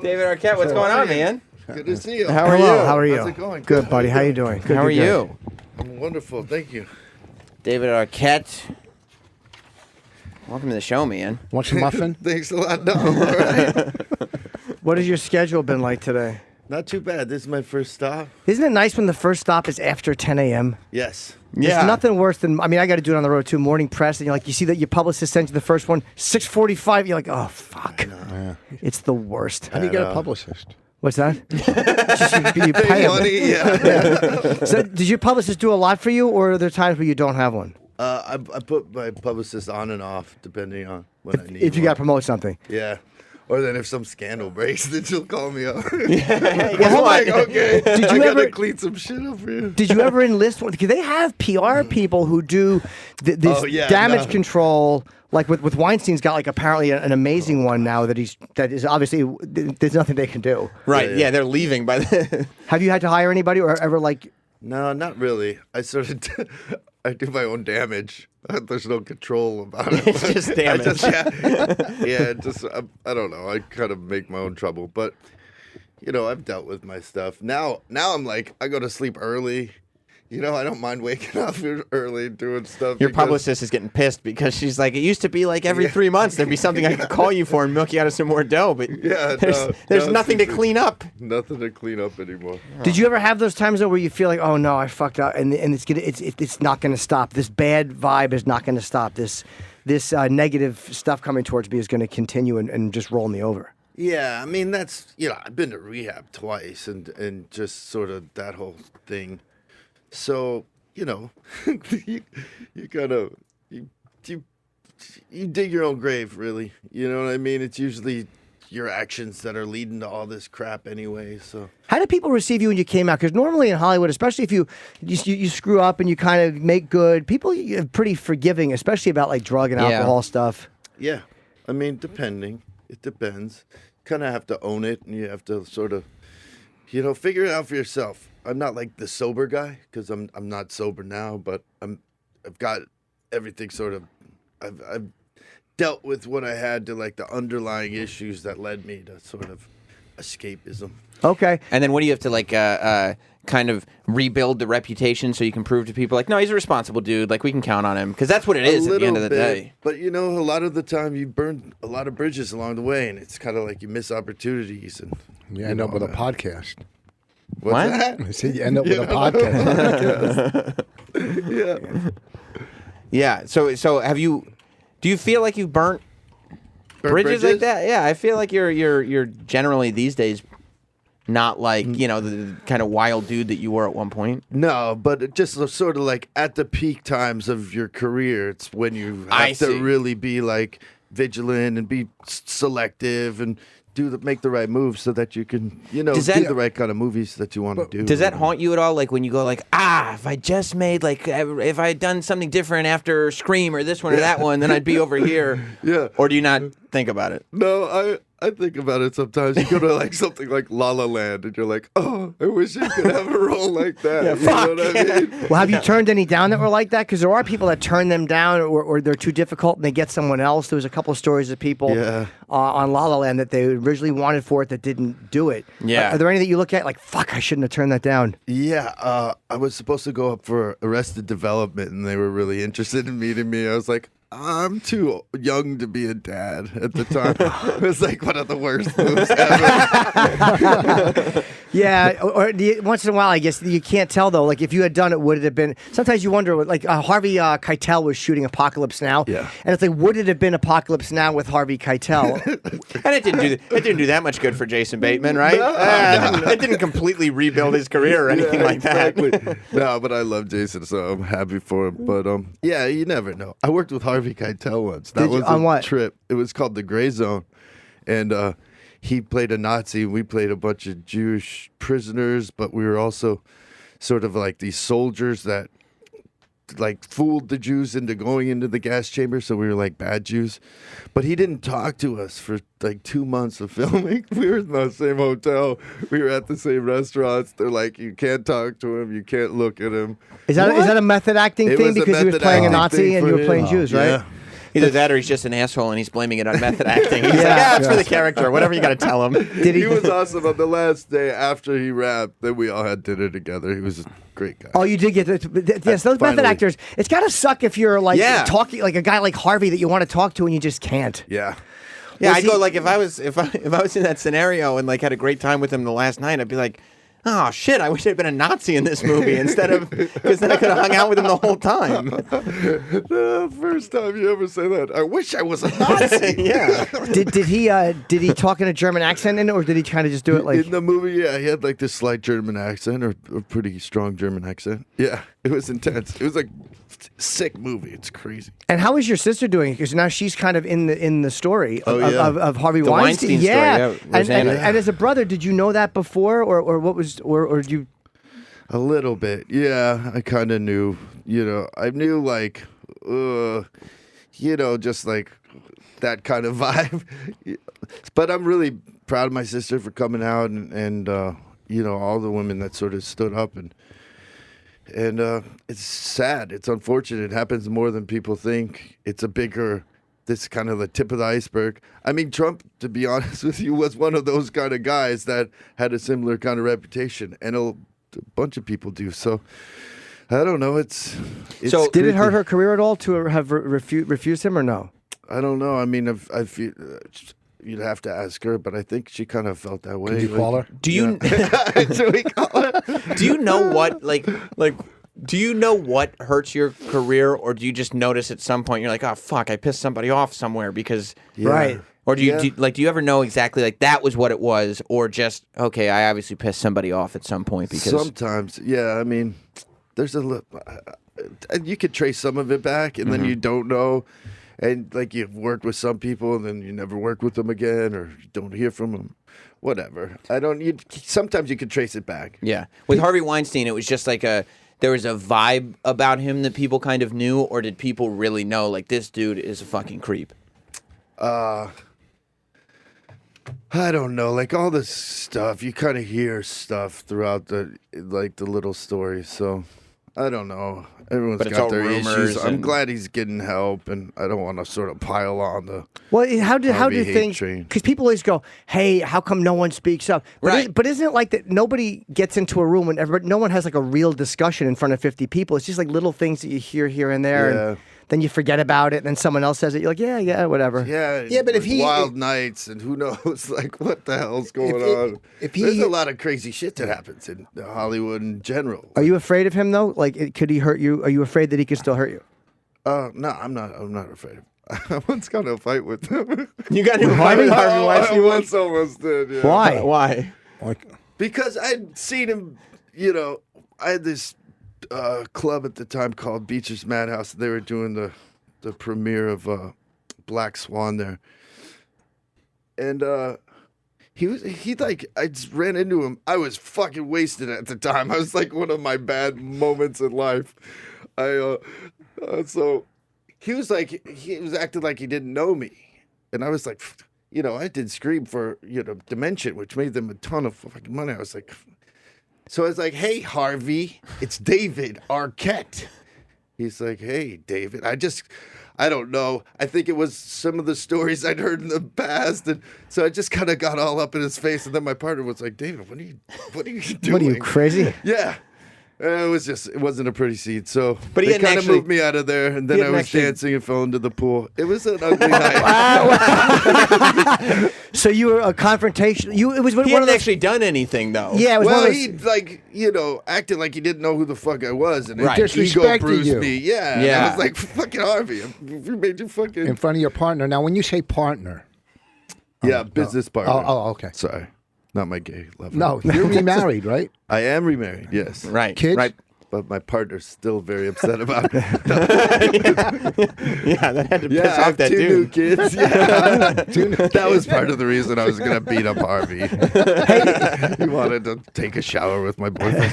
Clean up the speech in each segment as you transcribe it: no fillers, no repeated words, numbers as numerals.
David Arquette, what's going on, man? Good to see you. How are you? How are you? How's it going? Good, buddy. How you doing? Good, How are good. you? I'm wonderful. Thank you. David Arquette. Welcome to the show, man. Want some muffin? Thanks a lot. No, all right. What has your schedule been like today? Not too bad. This is my first stop. Isn't it nice when the first stop is after 10 a.m.? Yes. There's nothing worse than, I mean, I got to do it on the road too. Morning press, and you're like, you see that your publicist sends you the first one, 6:45. You're like, oh fuck, it's the worst. How do you get a publicist? What's that? Just you pay him. Money, yeah. So, did your publicist do a lot for you, or are there times where you don't have one? I put my publicist on and off depending on when I need. If you one. got to promote something. Yeah. Or then if some scandal breaks, then she'll call me up. Guess I'm what? like, okay, Did I you gotta ever- clean some shit up for you. Did you ever enlist one? Because they have PR people who do this damage control. Like with Weinstein's got like apparently an amazing one now that is obviously there's nothing they can do. Right, yeah, they're leaving by the... Have you had to hire anybody or ever like? No, not really. I sort of, I do my own damage. There's no control about it. It's just damage. I don't know. I kind of make my own trouble, but you know, I've dealt with my stuff. Now I'm like, I go to sleep early. You know, I don't mind waking up early doing stuff. Your because- publicist is getting pissed because she's like, it used to be like every 3 months there'd be something I could call you for and milk you out of some more dough, but there's nothing to clean up. Nothing to clean up anymore. Did you ever have those times though where you feel like, oh no, I fucked up, and it's not going to stop. This bad vibe is not going to stop. This negative stuff coming towards me is going to continue and just roll me over. Yeah, I mean that's I've been to rehab twice and just sort of that whole thing. So, you gotta you dig your own grave, really. You know what I mean? It's usually your actions that are leading to all this crap anyway. So, how did people receive you when you came out? Because normally in Hollywood, especially if you screw up and you kind of make good, people are pretty forgiving, especially about like drug and alcohol stuff. yeah, I mean, it depends. Kind of have to own it, and you have to sort of, figure it out for yourself. I'm not like the sober guy because I'm not sober now, but I've got everything sort of. I've dealt with what I had to like the underlying issues that led me to sort of escapism. Okay. And then what do you have to like kind of rebuild the reputation so you can prove to people like, no, he's a responsible dude, like we can count on him, because that's what it is at the end of the day. But a lot of the time you burn a lot of bridges along the way, and it's kind of like you miss opportunities, and You end up with a podcast. What's What? that? I said you end up with a podcast. Yeah. Yeah. So do you feel like you've burnt bridges like that? Yeah, I feel like you're generally these days not like, the kind of wild dude that you were at one point. No, but it just sort of like at the peak times of your career, it's when you I have to see. really be like vigilant and be selective and make the right moves so that you can, do the right kind of movies that you want to do. Does that haunt you at all? Like when you go like, if I just made like, if I had done something different after Scream or this one or that one, then I'd be over here. Yeah. Or do you not think about it? No, I think about it sometimes. You go to like something like La La Land and you're like, oh, I wish I could have a role like that. Yeah, you know what I mean? Well, have you turned any down that were like that? Because there are people that turn them down or they're too difficult and they get someone else. There was a couple of stories of people on La La Land that they originally wanted for it that didn't do it. Yeah. Are there any that you look at like, fuck, I shouldn't have turned that down? Yeah, I was supposed to go up for Arrested Development, and they were really interested in meeting me. I was like, I'm too young to be a dad at the time. It was like one of the worst moves ever. Yeah, once in a while, I guess you can't tell though. Like if you had done it, would it have been? Sometimes you wonder. Like Harvey Keitel was shooting Apocalypse Now, Yeah. and it's like, would it have been Apocalypse Now with Harvey Keitel? And it didn't do that much good for Jason Bateman, right? It didn't completely rebuild his career or anything like that. Exactly. No, but I love Jason, so I'm happy for him. But yeah, you never know. I worked with Harvey Keitel once. That Did you? was On a what? trip. It was called The Gray Zone, and he played a Nazi, and we played a bunch of Jewish prisoners, but we were also sort of like these soldiers that like fooled the Jews into going into the gas chamber, so we were like bad Jews. But he didn't talk to us for like 2 months of filming. We were in the same hotel. We were at the same restaurants. They're like, you can't talk to him. You can't look at him. Is that a method acting It thing was a because he was method playing a acting Nazi thing and for you were him. playing Jews, right? Yeah. Either that or he's just an asshole and he's blaming it on method acting. He's like, it's for the character. Whatever you got to tell him. He was awesome on the last day after he rapped. Then we all had dinner together. He was a great guy. Oh, you did get yes. Those method actors. It's got to suck if you're like talking like a guy like Harvey that you want to talk to and you just can't. Yeah. Yeah, I'd go like if I was in that scenario and like had a great time with him the last night, I'd be like, oh shit, I wish I'd been a Nazi in this movie instead of because then I could have hung out with him the whole time. The first time you ever say that, I wish I was a Nazi. Yeah. Did he talk in a German accent in it, or did he kind of just do it like in the movie? Yeah, he had like this slight German accent or a pretty strong German accent. Yeah, it was intense. It was like sick movie. It's crazy. And how is your sister doing? Because now she's kind of in the story of Harvey The Weinstein story, yeah, and as a brother, did you know that before, or what was, or did you? A little bit, yeah. I kind of knew. You know, I knew like, just like that kind of vibe. But I'm really proud of my sister for coming out and all the women that sort of stood up and it's sad. It's unfortunate. It happens more than people think. It's this kind of the tip of the iceberg. I mean, Trump, to be honest with you, was one of those kind of guys that had a similar kind of reputation, and a bunch of people do. So, I don't know. It's so did it hurt her career at all to have refused him or no? I don't know. I mean, I feel. You'd have to ask her, but I think she kind of felt that way. Did you call her? Do you? Should we call her? Do you know what Do you know what hurts your career, or do you just notice at some point you're like, oh fuck, I pissed somebody off somewhere because right? Or do you ever know exactly like that was what it was, or just okay, I obviously pissed somebody off at some point because sometimes, yeah. I mean, there's you could trace some of it back, and then you don't know. And like you've worked with some people, and then you never work with them again, or you don't hear from them. Whatever. Sometimes you could trace it back. Yeah. With Harvey Weinstein, it was just like there was a vibe about him that people kind of knew, or did people really know like this dude is a fucking creep? I don't know. Like all this stuff, you kind of hear stuff throughout the little stories. So I don't know. Everyone's got their issues. I'm glad he's getting help, and I don't want to sort of pile on the. Well, how do things? Because people always go, "Hey, how come no one speaks up?" But isn't it like that? Nobody gets into a room and no one has like a real discussion in front of 50 people. It's just like little things that you hear here and there. Yeah. And then you forget about it, and then someone else says it. You're like, yeah, whatever. Yeah, but if wild nights and who knows, like what the hell's going on? There's a lot of crazy shit that happens in Hollywood in general. Are you afraid of him though? Like, could he hurt you? Are you afraid that he could still hurt you? No, I'm not afraid of him. I once got in a fight with him. You got in a fight with Harvey Weinstein? I once almost did. Yeah. Why? Why? Because I'd seen him. I had this club at the time called Beecher's Madhouse. They were doing the premiere of Black Swan there, and I just ran into him. I was fucking wasted at the time. I was like one of my bad moments in life. So he was acting like he didn't know me, and I was like, I did Scream for Dimension, which made them a ton of fucking money. I was like. So I was like, hey, Harvey, it's David Arquette. He's like, hey, David. I don't know. I think it was some of the stories I'd heard in the past. And so I just kind of got all up in his face. And then my partner was like, David, what are you doing? What are you, crazy? Yeah. It wasn't a pretty scene. So but they kind of moved me out of there, and then I was dancing and fell into the pool. It was an ugly night. So you were a confrontation. He hadn't actually done anything though. Yeah, it was he acted like he didn't know who the fuck I was, and right. ego bruised me. Yeah, yeah. I was like, fucking Harvey, you made you fucking in front of your partner. Now, when you say partner, business partner. Oh, okay. Sorry. Not my gay lover. No, you're remarried, right? I am remarried, yes. Right. Kids? Right. But my partner's still very upset about it. Yeah, that had to piss off that two dude. new kids. Yeah. That was part of the reason I was going to beat up Harvey. He wanted to take a shower with my boyfriend.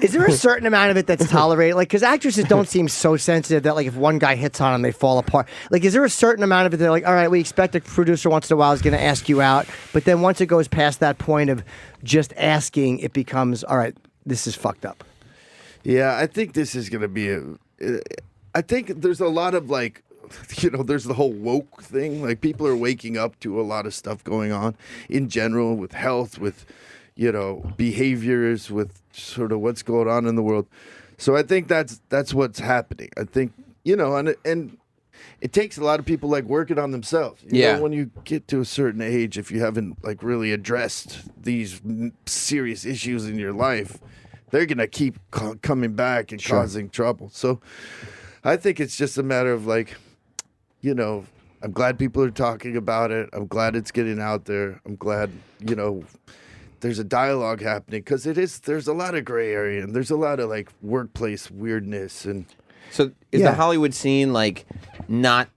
Is there a certain amount of it that's tolerated? Like, because actresses don't seem so sensitive that, like, if one guy hits on them, they fall apart. Like, is there a certain amount of it that, like, all right, we expect a producer once in a while is going to ask you out, but then once it goes past that point of just asking, it becomes, all right, this is fucked up. Yeah, I think this is going to be I think there's a lot of like, there's the whole woke thing. Like people are waking up to a lot of stuff going on in general with health, with, behaviors, with sort of what's going on in the world. So I think that's what's happening. I think, and it takes a lot of people like working on themselves. You know, when you get to a certain age, if you haven't like really addressed these serious issues in your life, they're going to keep coming back and causing trouble. So I think it's just a matter of like, I'm glad people are talking about it. I'm glad it's getting out there. I'm glad, there's a dialogue happening because there's a lot of gray area and there's a lot of like workplace weirdness. And so is the Hollywood scene like not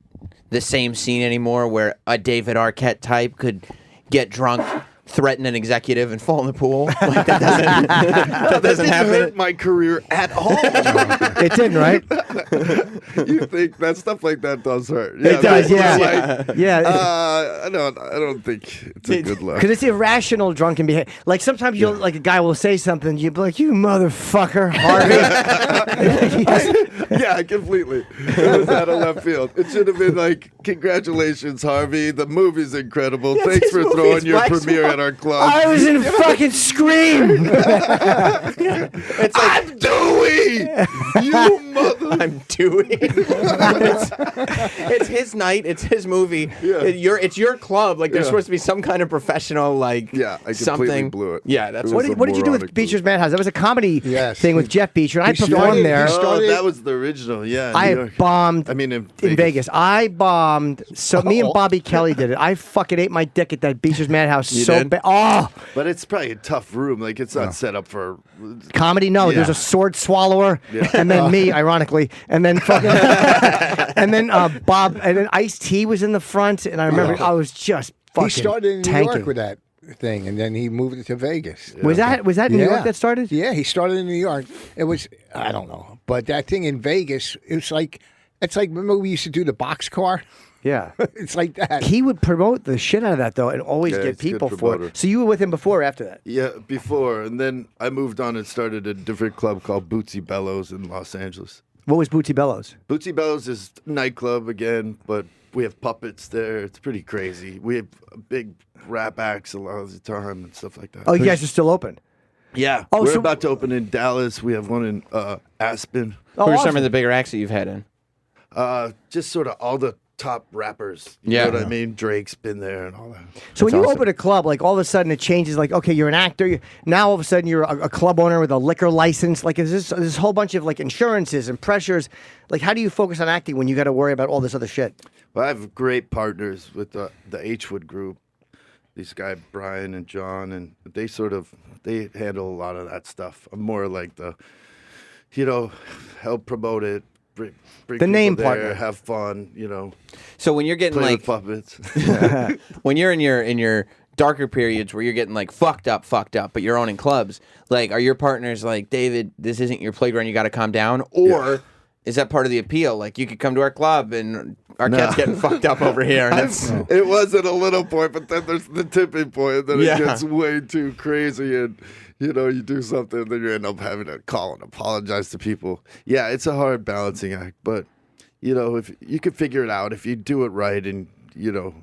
the same scene anymore where a David Arquette type could get drunk, threaten an executive, and fall in the pool? Like that doesn't happen. Hurt my career at all. It didn't, right? You think that stuff like that does hurt? It does, yeah. I don't think it's a good look. Because it's irrational drunken behavior. Like sometimes you'll like a guy will say something, you'll be like, "You motherfucker, Harvey." Yeah, completely. It was out of left field. It should have been like, "Congratulations, Harvey. The movie's incredible. Thanks for throwing your premiere at our club." I was in fucking Scream. It's like, I'm Dewey. You mother. I'm Dewey. It's his night. It's his movie. Yeah. It's your club. Like there's supposed to be some kind of professional like I completely something. blew it. Yeah, that's What did you do with Beecher's Madhouse? That was a comedy thing with Jeff Beecher, and I performed there. Oh, that was the original. Yeah, I bombed. I mean, in Vegas. I bombed. So me and Bobby Kelly did it. I fucking ate my dick at that Beecher's Madhouse so bad. Oh, but it's probably a tough room. Like it's not set up for comedy. No, there's a sword swallower, and then me, ironically, and then fucking, and then Bob, and then Ice-T was in the front, and I remember I was just fucking. He started in New tanking. York with that thing, and then he moved it to Vegas. Was that New York that started? Yeah, he started in New York. It was I don't know, but that thing in Vegas, it's like remember we used to do the boxcar. Yeah, it's like that. He would promote the shit out of that though, and always get he's a good people for promoter. it. So you were with him before or after that? Yeah, before, and then I moved on and started a different club called Bootsy Bellows in Los Angeles. What was Bootsy Bellows? Bootsy Bellows is a nightclub again, but we have puppets there. It's pretty crazy. We have big rap acts a lot of the time and stuff like that. Oh, you guys are still open? Yeah. Oh, we're so- about to open in Dallas. We have one in Aspen. Oh, Who are awesome. some of the bigger acts that you've had in? Just sort of all the top rappers. You know what I mean? Drake's been there and all that. So when That's you awesome. open a club, like all of a sudden it changes. Like, okay, you're an actor. Now all of a sudden you're a club owner with a liquor license. Like, is this whole bunch of like insurances and pressures? Like, how do you focus on acting when you got to worry about all this other shit? Well, I have great partners with the H-Wood group. These guys, Brian and John, and they handle a lot of that stuff. I'm more like the, help promote it. Bring The name people there, partner. have fun, So when you're getting play like with puppets. when you're in your darker periods where you're getting like fucked up, but you're owning clubs, like are your partners like, David, this isn't your playground, you got to calm down? Or is that part of the appeal? Like you could come to our club and Arquette's getting fucked up over here. And it's, It was at a little point, but then there's the tipping point, and then Yeah. it gets way too crazy, and you do something, then you end up having to call and apologize to people. Yeah, it's a hard balancing act, but if you can figure it out, if you do it right, and you're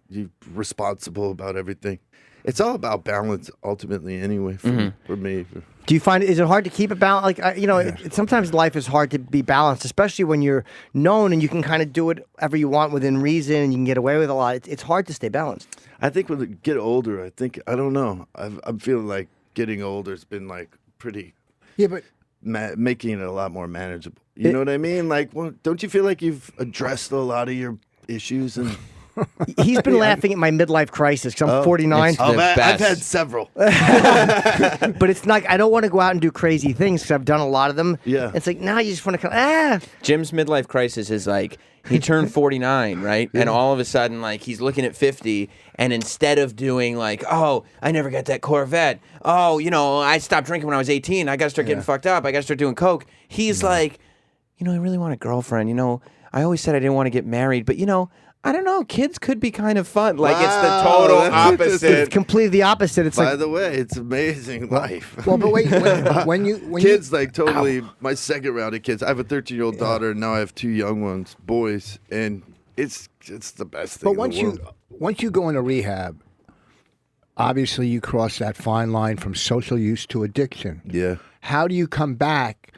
responsible about everything. It's all about balance, ultimately, anyway. For me. Do you find is it hard to keep it balanced? Like sometimes life is hard to be balanced, especially when you're known and you can kind of do whatever you want within reason and you can get away with a lot. It's hard to stay balanced. I think when you get older, I don't know. I'm feeling like getting older has been like pretty. Yeah, but Making it a lot more manageable. You know what I mean? Like, don't you feel like you've addressed a lot of your issues? And He's been laughing at my midlife crisis because I'm 49. It's the man, I've best. had several. But it's not. I don't want to go out and do crazy things because I've done a lot of them. Yeah. It's like now you just want to come. Jim's midlife crisis is like he turned 49, right? And all of a sudden, like he's looking at 50, and instead of doing like, oh, I never got that Corvette. Oh, I stopped drinking when I was 18. I got to start getting fucked up. I got to start doing coke. He's like, I really want a girlfriend. I always said I didn't want to get married, but I don't know. Kids could be kind of fun. Like it's the Wow, total that's It's opposite. completely the opposite. It's By like the way, it's amazing life. Well, but wait, when you Kids like totally my second round of kids. I have a 13-year-old daughter, and now I have 2 young ones, boys, and it's the best thing. But once you go into rehab, obviously you cross that fine line from social use to addiction. Yeah. How do you come back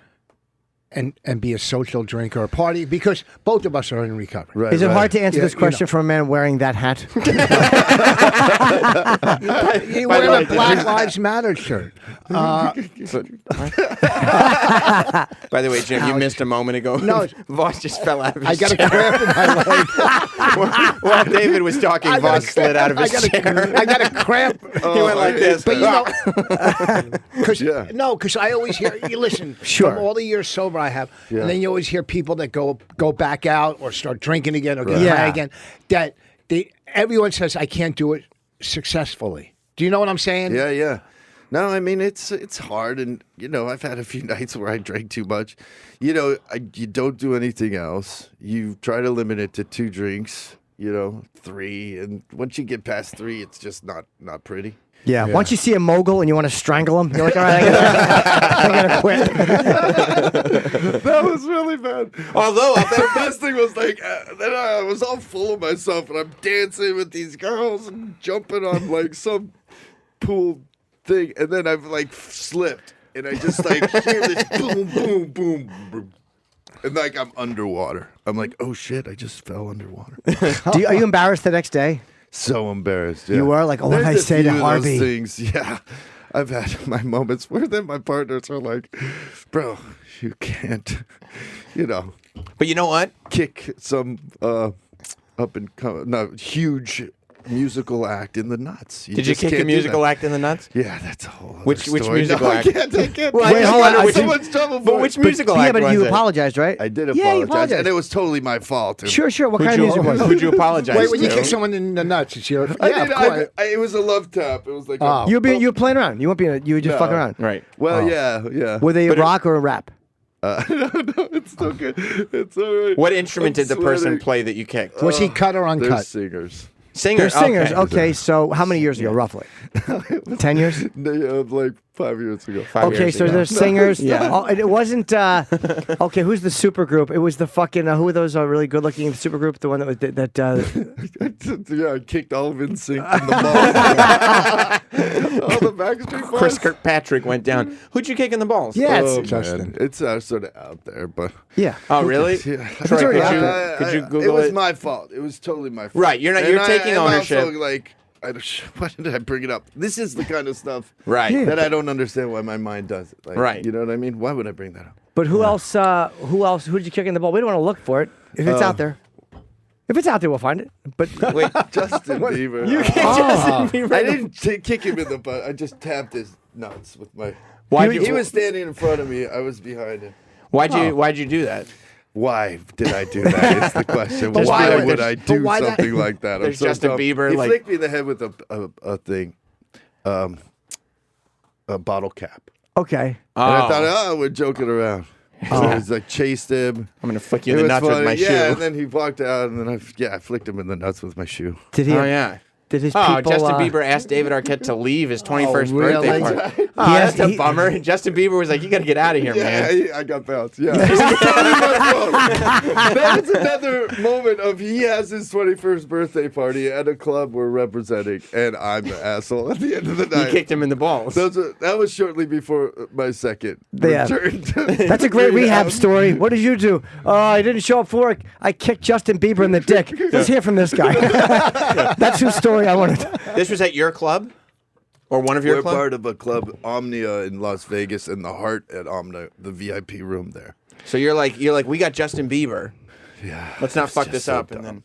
and be a social drinker or party? Because both of us are in recovery. Right. is it hard to answer Yeah, this question from a man wearing that hat? You By the wear way, a Black Lives Matter shirt. By the way, Jim, you missed a moment ago. No. Voss just fell out of I his got a chair. cramp in my leg. While David was talking, I got Voss a slid out of his chair. I got a cramp. He went like this. But you know, because Yeah. I always hear you listen Sure. from all the years sober I have, Yeah. and then you always hear people that go back out or start drinking again or get Right. high Yeah. again. That everyone says I can't do it successfully. Do you know what I'm saying? Yeah, yeah. No, I mean it's hard, and you know I've had a few nights where I drank too much. You know, you don't do anything else. You try to limit it to 2 drinks. You know, 3, and once you get past 3, it's just not pretty. Yeah. Once you see a mogul and you want to strangle him, you're like, all right, I gotta quit. That was really bad. Although The best thing was like, then I was all full of myself, and I'm dancing with these girls and jumping on like some pool thing, and then I've like slipped, and I just like hear this boom, boom, boom, boom, and like I'm underwater. I'm like, oh shit, I just fell underwater. Are you embarrassed the next day? So embarrassed. Yeah. You were like, oh, what did I There's a say to few of those Harvey? things. Yeah, I've had my moments where then my partners are like, bro, you can't, you know, but you know what? kick some up and huge musical act in the nuts. Did you just kick a can't do musical that. act in the nuts? Yeah, that's a whole other Which story. musical No, act? I can't. Well, Wait, I hold on. I'm I in so think- much trouble for But it. which musical Yeah, act but was you it? apologized, right? I did Yeah, you apologize, apologized. and it was totally my fault. Sure, sure. What Who'd kind of you, music was it? who'd you apologize Wait, when you to? kick someone in the nuts, it's your I of did, course. it was a love tap. It was like Oh. You were playing around. You weren't being. You were just No. fucking around. Right. well, yeah. Were they But it- rock or rap? No, it's still good. It's all right. What instrument I'm did the person sweating. play that you kicked? Was he cut or They're uncut? singers. Singer. They're singers. Okay. Okay, so how many years ago, roughly? 10 years? Like 5 years ago. 5 Okay, years so ago. they're singers. Yeah. Oh, and it wasn't. Okay, who's the super group? It was the fucking. Who were those really good looking super group? The one that was that. Yeah, I kicked all of NSYNC in the mall. All the Backstreet Boys. Chris Kirkpatrick went down. Who'd you kick in the balls? Yeah, Oh, it's, Justin. man. It's sort of out there, but yeah. Oh, really? Yeah. Troy, already out could you Google it was it? my fault. It was totally my fault. Right, you're not- you're taking ownership. Also, like, why did I bring it up? This is the kind of stuff Right. Yeah. that I don't understand why my mind does it. Like, Right. You know what I mean? Why would I bring that up? But who else? Who else? Who did you kick in the ball? We don't want to look for it. If it's out there, if it's out there, we'll find it. But Wait. Justin Bieber. You kicked Justin Bieber. I didn't kick him in the butt. I just tapped his nuts with my. Why'd He you- was standing in front of me. I was behind him. Why'd you do that? Why did I do that? Is the question. Just Why because would there's- I do why that- something like that? I'm There's so Justin dumb. Bieber, He like- flicked me in the head with a thing, a bottle cap, okay. and I thought, we're joking around. So he's like chased him. I'm gonna flick you It in the was nuts with funny. my Yeah, shoe. and then he walked out, and then I flicked him in the nuts with my shoe. Did he? Oh yeah. Did his Oh, people? Justin Bieber asked David Arquette to leave his 21st really? birthday party. Oh, He that's has- a bummer. Justin Bieber was like, "You got to get out of here, man." I got bounced. Yeah, that's another moment of he has his 21st birthday party at a club we're representing, and I'm the asshole at the end of the You night. kicked him in the balls. That was shortly before my second Yeah. return. That's a great rehab story. What did you do? Oh, I didn't show up for work. I kicked Justin Bieber in the dick. Let's hear from this guy. That's whose story I wanted. This was at your club, or one of your We're clubs. part of a club, Omnia in Las Vegas, and the Heart at Omnia, the VIP room there. So you're like, we got Justin Bieber. Yeah, Let's not it's fuck just this so up, and dumb. then.